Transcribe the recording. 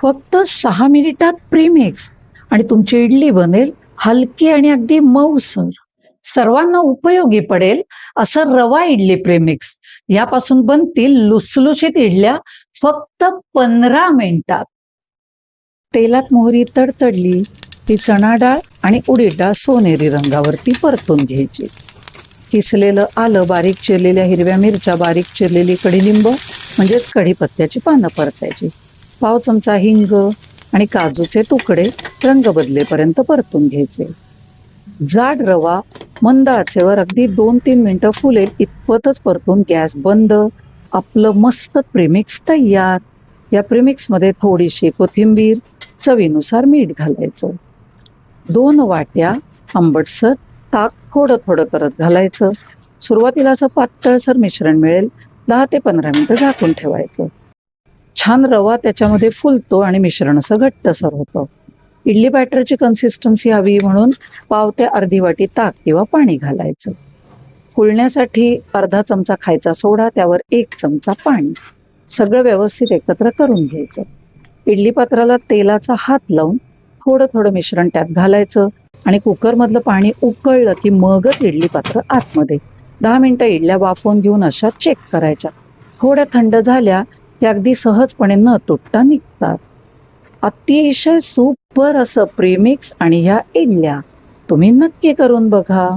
फक्त 6 मिनिटात प्रीमिक्स आणि तुमची इडली बनेल हलकी आणि अगदी मऊसर. सर्वांना उपयोगी पडेल असं रवा इडली प्रीमिक्स. यापासून बनतील लुसलुशीत इडल्या फक्त 15 मिनिटात. तेलात मोहरी तडतडली की चणा डाळ आणि उडीद डाळ सोनेरी रंगावरती परतून घ्यायची. किसलेलं आलं, बारीक चिरलेल्या हिरव्या मिरच्या, बारीक चिरलेली कडीलिंब म्हणजेच कढीपत्त्याची पानं परतायची. पाव चमचा हिंग आणि काजूचे तुकडे रंग बदलेपर्यंत परतून घ्यायचे. जाड रवा मंद आचेवर अगदी 2-3 मिनिटं फुलेल इतपतच परतून गॅस बंद. आपलं मस्त प्रीमिक्स तयार. या प्रीमिक्समध्ये थोडीशी कोथिंबीर, चवीनुसार मीठ घालायचं. 2 वाट्या आंबटसर ताक थोडं थोडं करत घालायचं. सुरुवातीला असं पातळसर मिश्रण मिळेल. 10 ते 15 मिनिटं झाकून ठेवायचं. छान रवा त्याच्यामध्ये फुलतो आणि मिश्रण असं घट्टसर होतं. इडली बॅटरची कन्सिस्टन्सी हवी म्हणून पाव ते अर्धी वाटी ताक किंवा पाणी घालायचं. फुलण्यासाठी अर्धा चमचा खायचा सोडा, त्यावर 1 चमचा पाणी. सगळं व्यवस्थित एकत्र करून घ्यायचं. इडली पात्राला तेलाचा हात लावून थोडं थोडं मिश्रण त्यात घालायचं आणि कुकरमधलं पाणी उकळलं की मगच इडली पात्र आतमध्ये. 10 मिनिटं इडल्या वाफवून घेऊन अशा चेक करायच्या. थोड्या थंड झाल्या की अगदी सहजपणे न तुटता निघतात. अतिशय सुपर असं प्रीमिक्स आणि ह्या इडल्या तुम्ही नक्की करून बघा.